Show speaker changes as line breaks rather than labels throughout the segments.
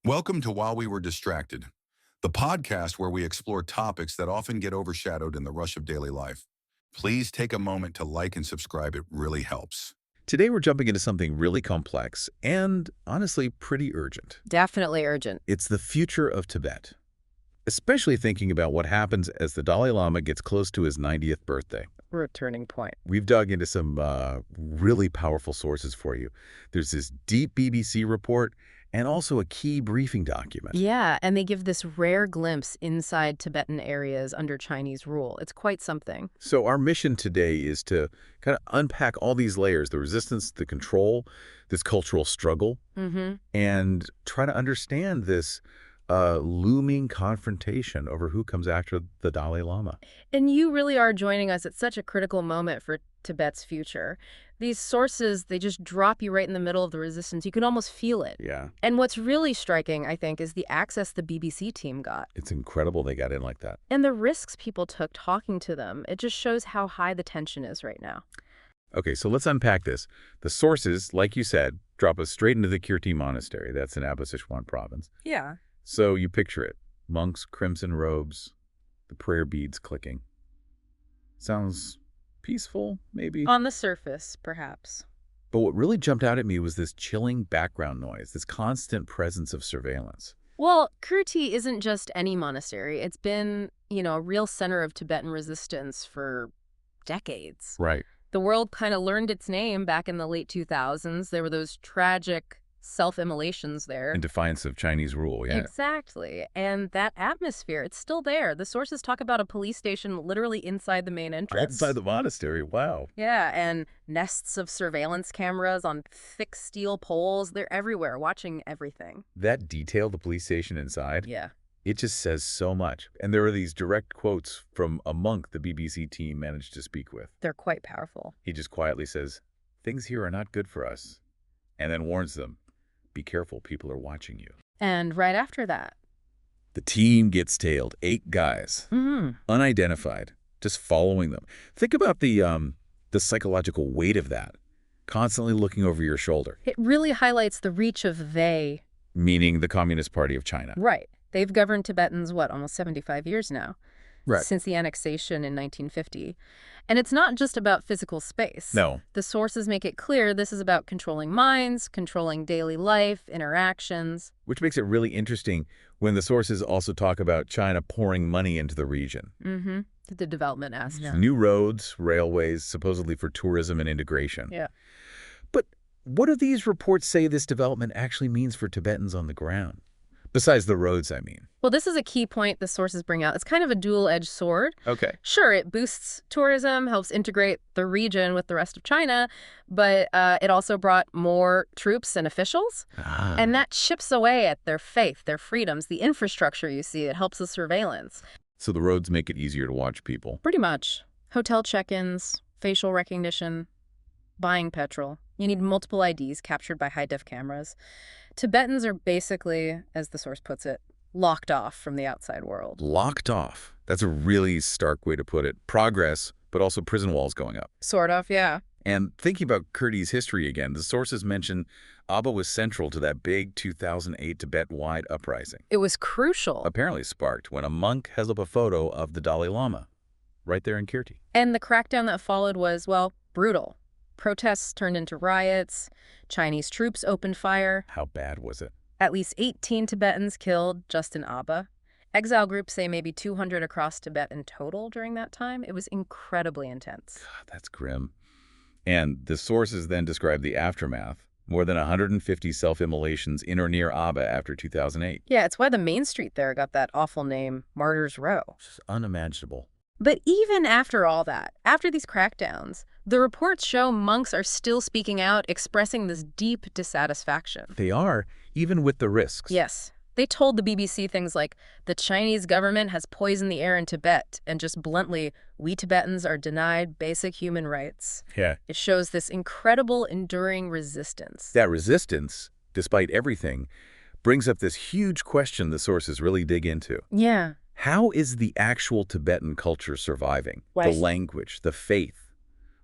Welcome to While We Were Distracted, the podcast where we explore topics that often get overshadowed in the rush of daily life. Please take a moment to like and subscribe. It really helps.
Today we're jumping into something really complex and, honestly, pretty urgent.
Definitely urgent.
It's the future of Tibet, especially thinking about what happens as the Dalai Lama gets close to his 90th birthday.
We're a turning point.
We've dug into some really powerful sources for you. There's this deep BBC report and also a key briefing document.
Yeah, and they give this rare glimpse inside Tibetan areas under Chinese rule. It's quite something.
So our mission today is to kind of unpack all these layers, the resistance, the control, this cultural struggle, and try to understand this looming confrontation over who comes after the Dalai Lama.
And you really are joining us at such a critical moment for Tibet's future. These sources, they just drop you right in the middle of the resistance. You can almost feel it.
Yeah.
And what's really striking, I think, is the access the BBC team got.
It's incredible they got in like that.
And the risks people took talking to them. It just shows how high the tension is right now.
Okay, so let's unpack this. The sources, like you said, drop us straight into the Kirti Monastery. That's in Abba Sichuan province.
Yeah.
So you picture it. Monks, crimson robes, the prayer beads clicking. Sounds peaceful, maybe?
On the surface, perhaps.
But what really jumped out at me was this chilling background noise, this constant presence of surveillance.
Well, Kirti isn't just any monastery. It's been, a real center of Tibetan resistance for decades.
Right.
The world kind of learned its name back in the late 2000s. There were those tragic self-immolations there.
In defiance of Chinese rule, yeah.
Exactly. And that atmosphere, it's still there. The sources talk about a police station literally inside the main entrance.
Inside the monastery, wow.
Yeah, and nests of surveillance cameras on thick steel poles. They're everywhere, watching everything.
That detail, the police station inside,
Yeah.
it just says so much. And there are these direct quotes from a monk the BBC team managed to speak with.
They're quite powerful.
He just quietly says, "Things here are not good for us," and then warns them, "Be careful, people are watching you."
And right after that,
The team gets tailed, 8 guys, unidentified, just following them. Think about the psychological weight of that, constantly looking over your shoulder.
it really highlights the reach of they.
Meaning the Communist Party of China.
Right. They've governed Tibetans, almost 75 years now?
Right.
Since the annexation in 1950. And it's not just about physical space.
No.
The sources make it clear this is about controlling minds, controlling daily life, interactions.
Which makes it really interesting when the sources also talk about China pouring money into the region.
The development aspect.
New roads, railways, supposedly for tourism and integration.
Yeah.
But what do these reports say this development actually means for Tibetans on the ground? Besides the roads, I mean.
Well, this is a key point the sources bring out. It's kind of a dual-edged sword.
Okay.
Sure, it boosts tourism, helps integrate the region with the rest of China, but it also brought more troops and officials. And that chips away at their faith, their freedoms, the infrastructure you see. It helps with surveillance.
So the roads make it easier to watch people.
Pretty much. Hotel check-ins, facial recognition, buying petrol. You need multiple IDs captured by high-def cameras. Tibetans are basically, as the source puts it, locked off from the outside world.
Locked off. That's a really stark way to put it. Progress, but also prison walls going up.
Sort of, yeah.
And thinking about Kirti's history again, the sources mention Abba was central to that big 2008 Tibet-wide uprising.
It was crucial.
Apparently sparked when a monk held up a photo of the Dalai Lama right there in Kirti.
And the crackdown that followed was, brutal. Protests turned into riots. Chinese troops opened fire.
How bad was it?
At least 18 Tibetans killed just in Abba. Exile groups say maybe 200 across Tibet in total during that time. It was incredibly intense.
God, that's grim. And the sources then describe the aftermath. More than 150 self-immolations in or near Abba after 2008.
Yeah, it's why the main street there got that awful name, Martyrs Row.
It's just unimaginable.
But even after all that, after these crackdowns, the reports show monks are still speaking out, expressing this deep dissatisfaction.
They are, even with the risks.
Yes. They told the BBC things like, the Chinese government has poisoned the air in Tibet, and just bluntly, we Tibetans are denied basic human rights.
Yeah.
It shows this incredible, enduring resistance.
That resistance, despite everything, brings up this huge question the sources really dig into.
Yeah.
How is the actual Tibetan culture surviving?
Why?
The language, the faith,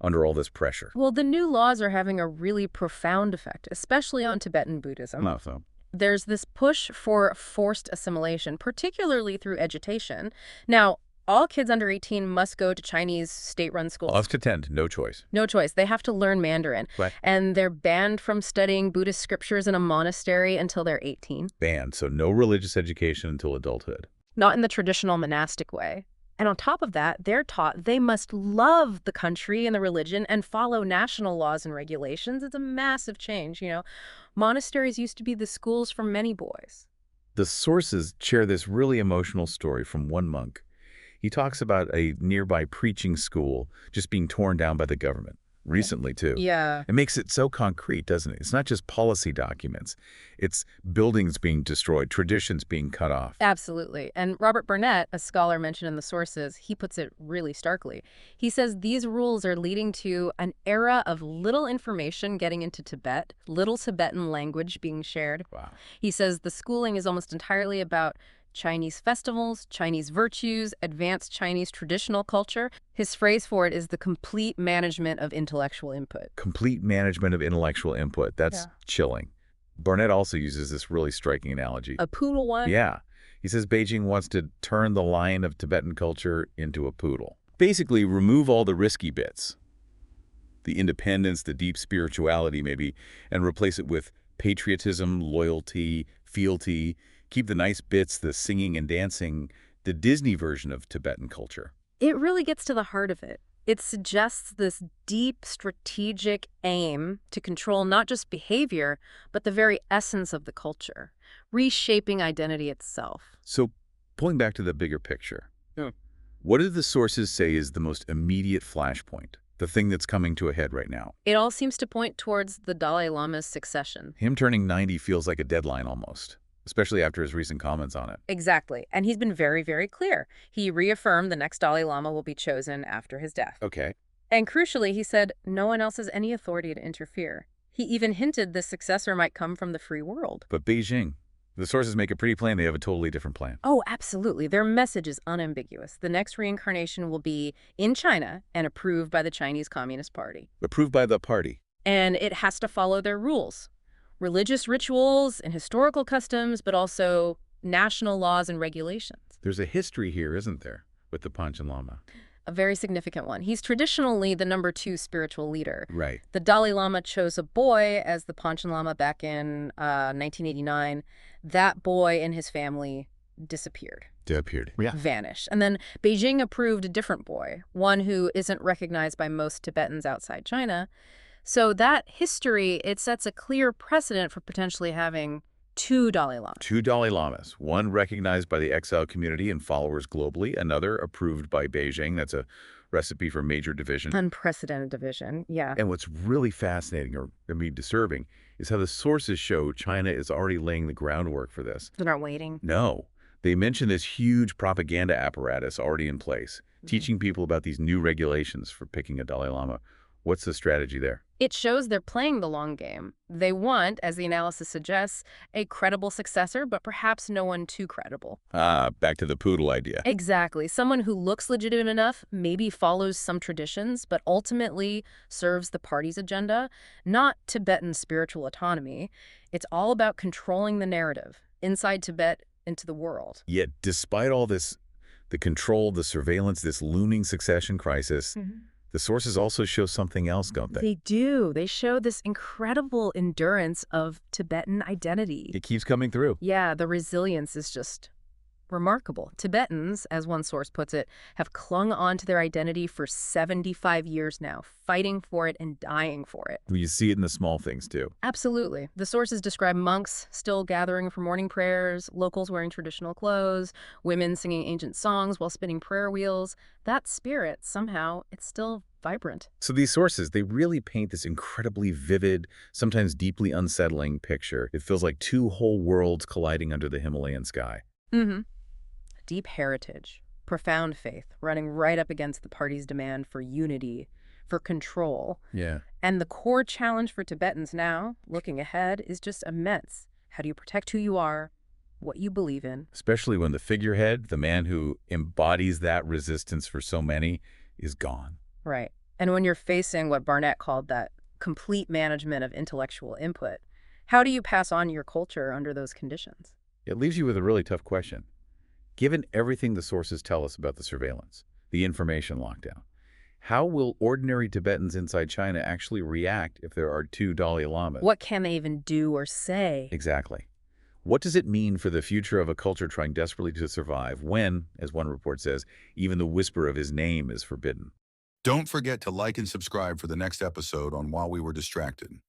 under all this pressure?
Well, the new laws are having a really profound effect, especially on Tibetan Buddhism.
No, so.
There's this push for forced assimilation, particularly through education. Now, all kids under 18 must go to Chinese state-run schools.
Must attend, no choice.
No choice. They have to learn Mandarin.
Right.
And they're banned from studying Buddhist scriptures in a monastery until they're 18.
Banned, so no religious education until adulthood.
Not in the traditional monastic way. And on top of that, they're taught they must love the country and the religion and follow national laws and regulations. It's a massive change, you know. Monasteries used to be the schools for many boys.
The sources share this really emotional story from one monk. He talks about a nearby preaching school just being torn down by the government. Recently, too.
Yeah.
It makes it so concrete, doesn't it? It's not just policy documents. It's buildings being destroyed, traditions being cut off.
Absolutely. And Robert Burnett, a scholar mentioned in the sources, he puts it really starkly. He says these rules are leading to an era of little information getting into Tibet, little Tibetan language being shared.
Wow.
He says the schooling is almost entirely about Chinese festivals, Chinese virtues, advanced Chinese traditional culture. His phrase for it is the complete management of intellectual input.
Complete management of intellectual input. That's chilling. Barnett also uses this really striking analogy.
A poodle one?
Yeah. He says Beijing wants to turn the lion of Tibetan culture into a poodle. Basically, remove all the risky bits, the independence, the deep spirituality maybe, and replace it with patriotism, loyalty, fealty. Keep the nice bits, the singing and dancing, the Disney version of Tibetan culture.
It really gets to the heart of it. It suggests this deep strategic aim to control not just behavior, but the very essence of the culture, reshaping identity itself.
So, pulling back to the bigger picture, what do the sources say is the most immediate flashpoint, the thing that's coming to a head right now?
It all seems to point towards the Dalai Lama's succession.
Him turning 90 feels like a deadline almost, especially after his recent comments on it.
Exactly. And he's been very, very clear. He reaffirmed the next Dalai Lama will be chosen after his death.
Okay.
And crucially, he said no one else has any authority to interfere. He even hinted the successor might come from the free world.
But Beijing, the sources make it pretty plain they have a totally different plan.
Oh, absolutely. Their message is unambiguous. The next reincarnation will be in China and approved by the Chinese Communist Party.
Approved by the party.
And it has to follow their rules. Religious rituals and historical customs, but also national laws and regulations.
There's a history here, isn't there, with the Panchen Lama?
A very significant one. He's traditionally the number 2 spiritual leader.
Right.
The Dalai Lama chose a boy as the Panchen Lama back in 1989. That boy and his family disappeared. Vanished. And then Beijing approved a different boy, one who isn't recognized by most Tibetans outside China. So that history, it sets a clear precedent for potentially having 2 Dalai Lamas.
2 Dalai Lamas, one recognized by the exile community and followers globally, another approved by Beijing. That's a recipe for major division.
Unprecedented division, yeah.
And what's really fascinating, or disturbing, is how the sources show China is already laying the groundwork for this.
They're not waiting.
No. They mention this huge propaganda apparatus already in place, teaching people about these new regulations for picking a Dalai Lama. What's the strategy there?
It shows they're playing the long game. They want, as the analysis suggests, a credible successor, but perhaps no one too credible.
Back to the poodle idea.
Exactly. Someone who looks legitimate enough, maybe follows some traditions, but ultimately serves the party's agenda, not Tibetan spiritual autonomy. It's all about controlling the narrative, inside Tibet, into the world.
Yet, despite all this, the control, the surveillance, this looming succession crisis, the sources also show something else, don't they?
They do. They show this incredible endurance of Tibetan identity.
It keeps coming through.
Yeah, the resilience is just remarkable. Tibetans, as one source puts it, have clung on to their identity for 75 years now, fighting for it and dying for it.
You see it in the small things, too.
Absolutely. The sources describe monks still gathering for morning prayers, locals wearing traditional clothes, women singing ancient songs while spinning prayer wheels. That spirit, somehow, it's still vibrant.
So these sources, they really paint this incredibly vivid, sometimes deeply unsettling picture. It feels like 2 whole worlds colliding under the Himalayan sky.
Deep heritage, profound faith, running right up against the party's demand for unity, for control.
Yeah.
And the core challenge for Tibetans now, looking ahead, is just immense. How do you protect who you are, what you believe in?
Especially when the figurehead, the man who embodies that resistance for so many, is gone.
Right. And when you're facing what Barnett called that complete management of intellectual input, How do you pass on your culture under those conditions?
It leaves you with a really tough question. Given everything the sources tell us about the surveillance, the information lockdown, how will ordinary Tibetans inside China actually react if there are two Dalai Lamas?
What can they even do or say?
Exactly. What does it mean for the future of a culture trying desperately to survive when, as one report says, even the whisper of his name is forbidden?
Don't forget to like and subscribe for the next episode on While We Were Distracted.